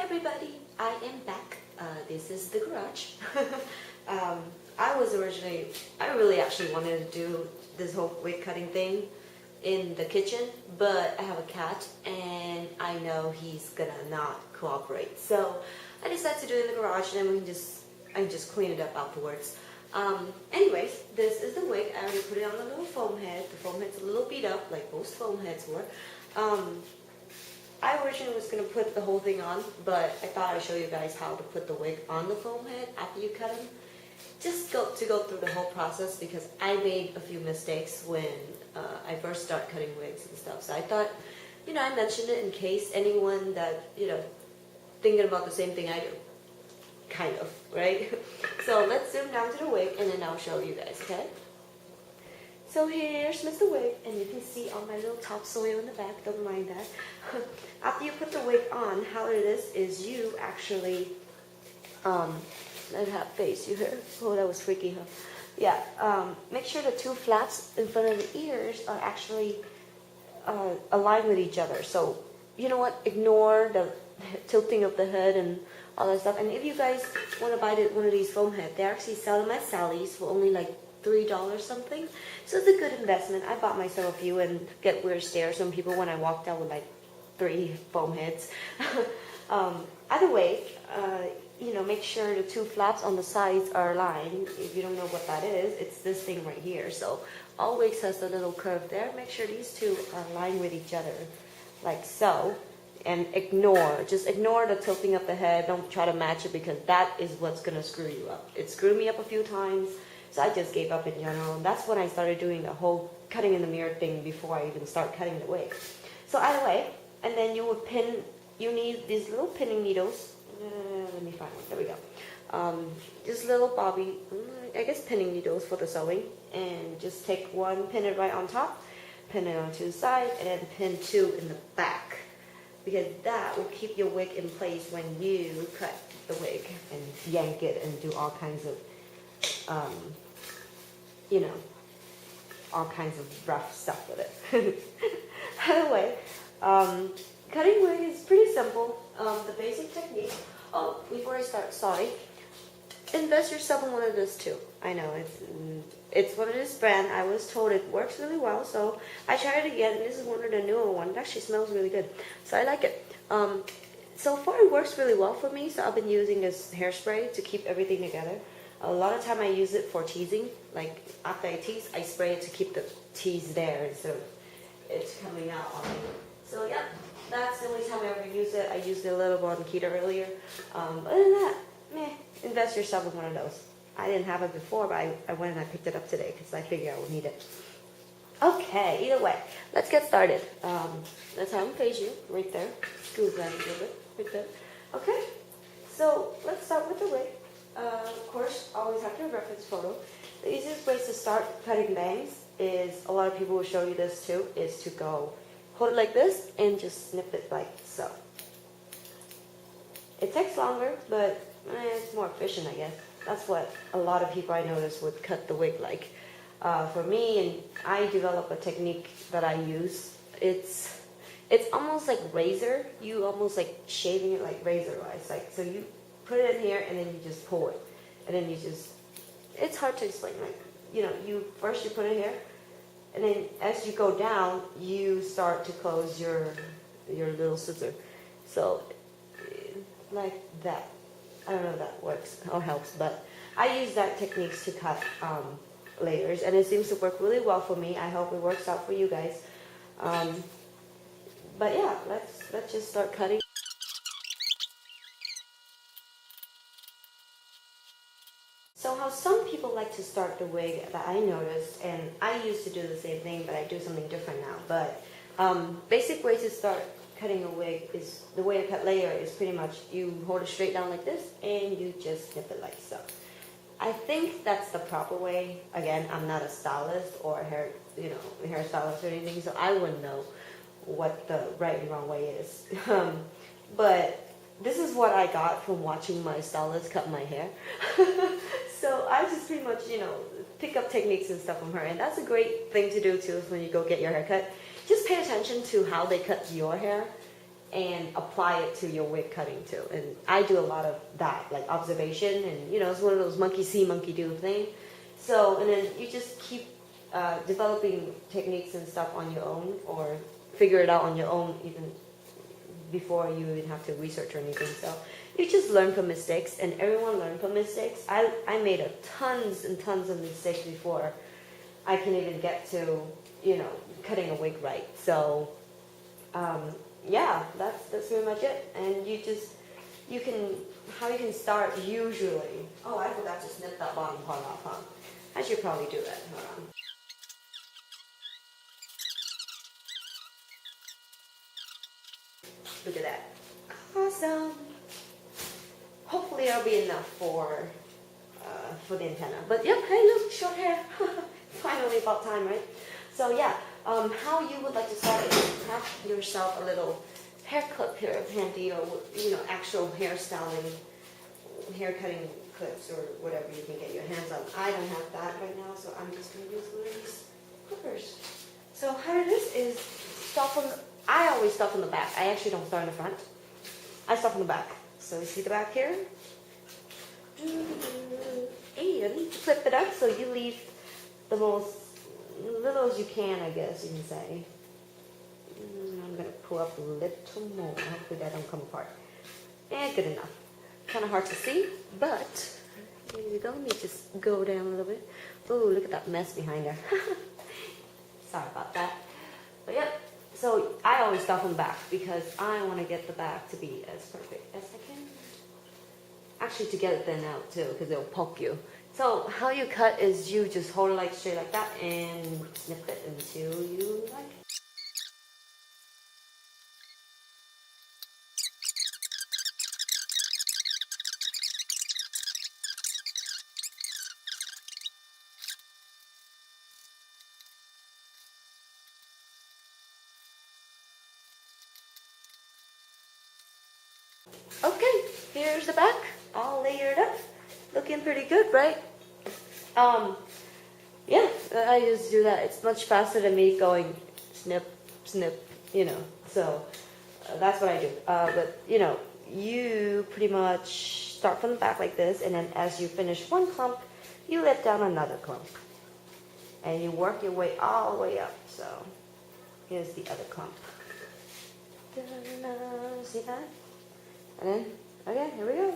everybody, I am back. This is the garage. I really actually wanted to do this whole wig cutting thing in the kitchen, but I have a cat and I know he's gonna not cooperate. So I decided to do it in the garage and then I can just clean it up afterwards. Anyways, this is the wig. I already put it on the little foam head. The foam head's a little beat up like most foam heads were. I originally was going to put the whole thing on, but I thought I'd show you guys how to put the wig on the foam head after you cut them. Just go through the whole process because I made a few mistakes when I first started cutting wigs and stuff. So I thought, I mentioned it in case anyone that, thinking about the same thing I do. Kind of, right? So let's zoom down to the wig and then I'll show you guys, okay? So here's Mr. Wig, and you can see all my little topsoil in the back, don't mind that. After you put the wig on, how it is you actually, let that face you hear. Oh, that was freaky, huh? Yeah, make sure the two flaps in front of the ears are actually aligned with each other. So, you know what, ignore the tilting of the head and all that stuff. And if you guys want to buy one of these foam heads, they're actually selling them at Sally's for only like $3 something. So it's a good investment. I bought myself a few and get weird stares from people when I walked out with like 3 foam heads. Either way, make sure the two flaps on the sides are aligned. If you don't know what that is, it's this thing right here. So all wigs has a little curve there. Make sure these two are aligned with each other like so. And just ignore the tilting of the head. Don't try to match it because that is what's going to screw you up. It screwed me up a few times. So I just gave up in general. And that's when I started doing the whole cutting in the mirror thing before I even start cutting the wig. So either way, and then you need these little pinning needles. Let me find one. There we go. Just little pinning needles for the sewing. And just take one, pin it right on top, pin it onto the side, and then pin 2 in the back. Because that will keep your wig in place when you cut the wig and yank it and do all kinds of all kinds of rough stuff with it. Anyway, cutting wig is pretty simple. The basic technique. Oh, before I start, sorry. Invest yourself in one of this too. I know it's one of this brand. I was told it works really well, so I tried it again. And this is one of the newer ones. It actually smells really good, so I like it. So far it works really well for me. So I've been using this hairspray to keep everything together. A lot of time I use it for teasing. Like after I tease, I spray it to keep the tease there instead of it's coming out on me. So yeah, that's the only time I ever use it. I used it a little bit on Kita earlier. Other than that, invest yourself in one of those. I didn't have it before, but I went and I picked it up today because I figured I would need it. Okay, either way, let's get started. Let's have them face you right there. Scoot that a little bit, right there. Okay, so let's start with the wig. Of course, always have your reference photo. The easiest way to start cutting bangs is, a lot of people will show you this too, is to go hold it like this and just snip it like so. It takes longer, but it's more efficient, I guess. That's what a lot of people I notice would cut the wig like. For me, and I develop a technique that I use. It's almost like razor. You almost like shaving it like razor-wise. Like, so you put it in here and then you just pull it. And then it's hard to explain. Like, you put it here. And then as you go down, you start to close your little scissor. So, like that. I don't know if that works or helps, but I use that techniques to cut layers, and it seems to work really well for me. I hope it works out for you guys. But yeah, let's just start cutting. So how some people like to start the wig that I noticed, and I used to do the same thing, but I do something different now. But basic way to start cutting a wig is, the way to cut layer is pretty much you hold it straight down like this and you just snip it like so. I think that's the proper way. Again, I'm not a stylist or a hairstylist or anything, so I wouldn't know what the right and wrong way is. But this is what I got from watching my stylist cut my hair. So I just pretty much, pick up techniques and stuff from her, and that's a great thing to do too when you go get your hair cut. Just pay attention to how they cut your hair and apply it to your wig cutting too. And I do a lot of that, like observation, and you know, it's one of those monkey see, monkey do thing. So, and then you just keep developing techniques and stuff on your own, or figure it out on your own even before you even have to research or anything. So you just learn from mistakes, and everyone learns from mistakes. I made tons and tons of mistakes before I can even get to, you know, cutting a wig right. So yeah, that's pretty much it. And how you can start usually. Oh, I forgot to snip that bottom part off, huh? I should probably do that. Hold on. Look at that. Awesome. Hopefully it'll be enough for the antenna. But yep, hey look, short hair. Finally about time, right? So yeah, how you would like to start is have yourself a little hair clip here handy, or you know, actual hairstyling, hair cutting clips or whatever you can get your hands on. I don't have that right now, so I'm just going to use one of these clippers. So how it is start from I always start from the back. I actually don't start in the front. I start from the back. So you see the back here? And flip it up so you leave the most little as you can, I guess you can say. I'm going to pull up a little more. Hopefully that don't come apart. And good enough. Kind of hard to see, but here you go. Let me just go down a little bit. Oh, look at that mess behind there. Sorry about that. But yep. So I always start from the back because I want to get the back to be as perfect as I can. Actually, to get it thin out too, because it'll poke you. So how you cut is you just hold it like straight like that and snip it until you like it. Okay, here's the back, all layered up, looking pretty good, right? Yeah, I just do that. It's much faster than me going snip, snip, you know, so that's what I do. But, you know, you pretty much start from the back like this, and then as you finish one clump, you let down another clump. And you work your way all the way up, so here's the other clump. See that? And then, okay, here we go.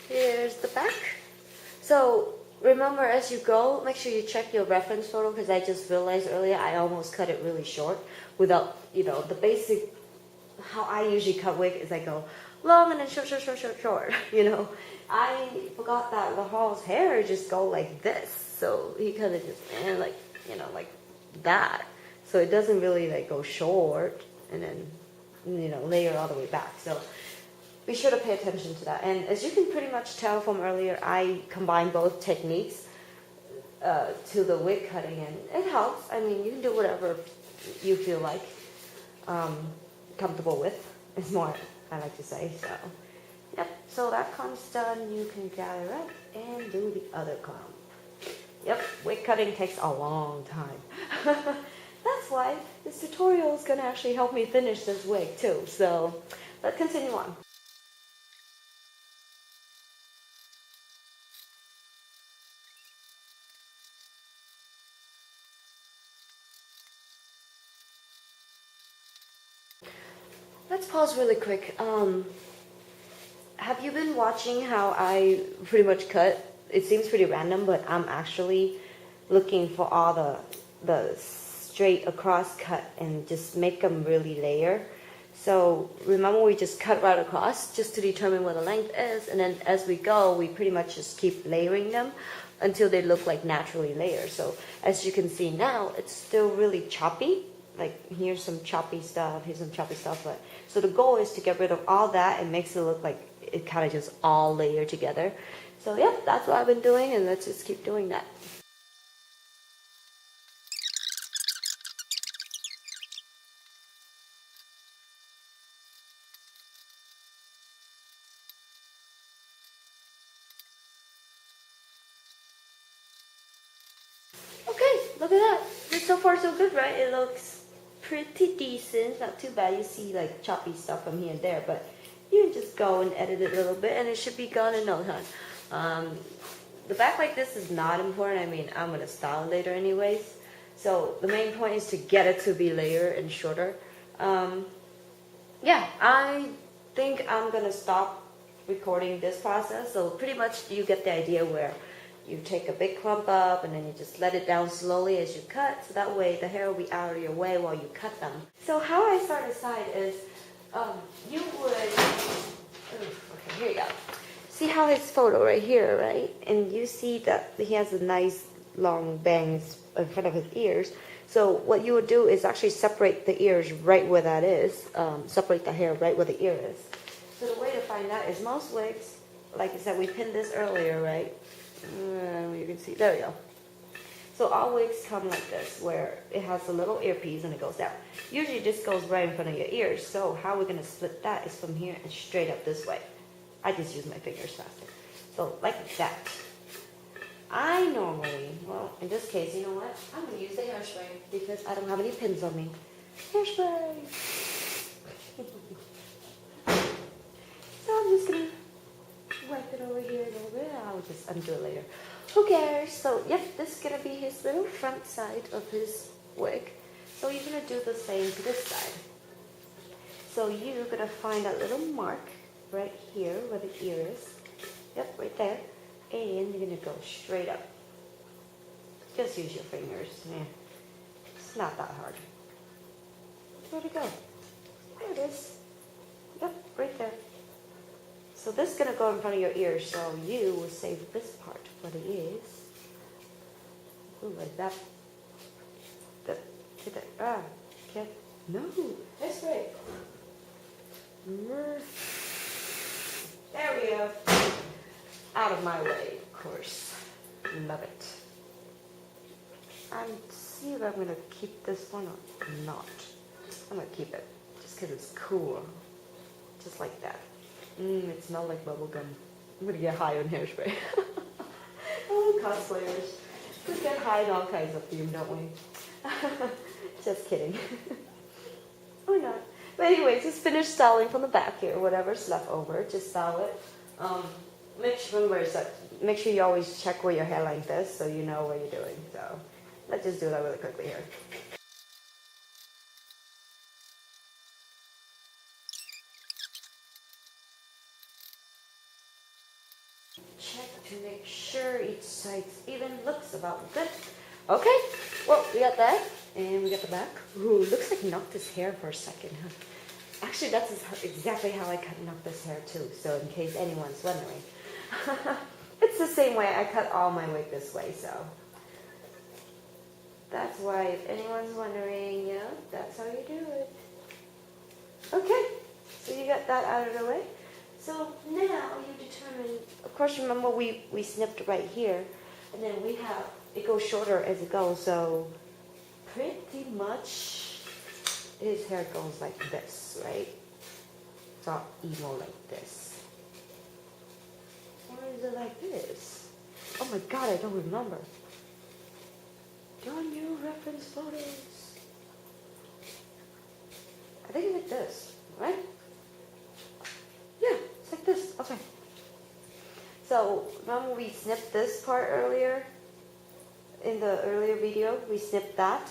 Here's the back. So remember, as you go, make sure you check your reference photo, because I just realized earlier I almost cut it really short without, you know, the basic, how I usually cut wig is I go long and then short, short, short, short, short, you know. I forgot that Laharl's hair just go like this, so he kind of just, like, you know, like that. So it doesn't really like go short and then, you know, layer all the way back. So be sure to pay attention to that. And as you can pretty much tell from earlier, I combine both techniques to the wig cutting, and it helps. I mean, you can do whatever you feel like comfortable with. It's more, I like to say. So, yep. So that clump's done. You can gather up and do the other clump. Yep. Wig cutting takes a long time. That's why this tutorial is going to actually help me finish this wig too. So let's continue on. Let's pause really quick. Have you been watching how I pretty much cut? It seems pretty random, but I'm actually looking for all the straight across cut and just make them really layer. So remember, we just cut right across just to determine what the length is, and then as we go, we pretty much just keep layering them until they look like naturally layered. So as you can see now, it's still really choppy. Like here's some choppy stuff, here's some choppy stuff. But so the goal is to get rid of all that and makes it look like it kind of just all layered together. So yeah, that's what I've been doing, and let's just keep doing that. so far so good, right? It looks pretty decent, not too bad. You see like choppy stuff from here and there, but you can just go and edit it a little bit and it should be gone in no time. The back like this is not important. I mean, I'm gonna style it later anyways. So the main point is to get it to be layer and shorter. Yeah, I think I'm gonna stop recording this process. So pretty much you get the idea where you take a big clump up and then you just let it down slowly as you cut. So that way the hair will be out of your way while you cut them. So how I start aside is you would, okay, here you go. See how his photo right here, right? And you see that he has a nice long bangs in front of his ears. So what you would do is actually separate the ears right where that is. Separate the hair right where the ear is. So the way to find that is most wigs, like I said, we pinned this earlier, right? You can see, there we go. So all wigs come like this, where it has a little earpiece and it goes down. Usually this goes right in front of your ears. So how we're gonna split that is from here and straight up this way. I just use my fingers faster. So like that. I normally, well, in this case, you know what? I'm gonna use the hairspray because I don't have any pins on me. Hairspray. So I'm just gonna wipe it over here a little bit. I'll just undo it later. Who cares? So, yep, this is gonna be his little front side of his wig. So you're gonna do the same to this side. So you're gonna find that little mark right here where the ear is. Yep, right there. And you're gonna go straight up. Just use your fingers. Yeah. It's not that hard. Where'd it go? There it is. Yep, right there. So this is gonna go in front of your ear, so you will save this part for the ears. Ooh, like that. Okay. No, that's right. There we go. Out of my way, of course. Love it. And see if I'm gonna keep this one or not. I'm gonna keep it, just because it's cool. Just like that. It smells like bubblegum. I'm gonna get high on hairspray. Oh, cosplayers. We get high in all kinds of fume, don't we? Just kidding. Or not. But anyways, just finish styling from the back here. Whatever's left over, just style it. Make sure you always check where your hair length is so you know what you're doing. So let's just do that really quickly here. Check to make sure each side even looks about good. Okay, well, we got that, and we got the back. Ooh, looks like Noctis hair for a second, huh? Actually, that's exactly how I cut Noctis hair too, so in case anyone's wondering. It's the same way I cut all my wig this way, so. That's why, if anyone's wondering, yeah, that's how you do it. Okay, so you got that out of the way. So now you determine, of course, remember we snipped right here, and then we have, it goes shorter as it goes, so pretty much his hair goes like this, right? It's all emo like this. Or is it like this? Oh my god, I don't remember. Don't you reference photos? I think it's like this, right? Yeah, it's like this. Okay. So, remember we snipped this part earlier? In the earlier video, we snipped that.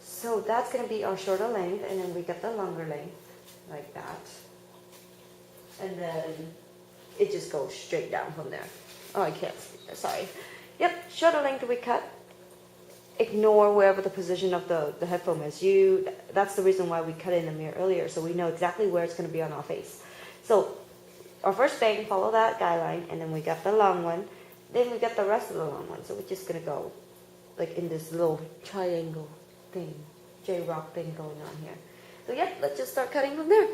So that's going to be our shorter length, and then we get the longer length, like that. And then it just goes straight down from there. Oh, I can't see. Sorry. Yep, shorter length we cut. Ignore wherever the position of the headphone is. That's the reason why we cut it in the mirror earlier, so we know exactly where it's going to be on our face. So our first bang, follow that guideline, and then we got the long one. Then we got the rest of the long one. So we're just going to go like in this little triangle thing, J-rock thing going on here. So yeah, let's just start cutting from there.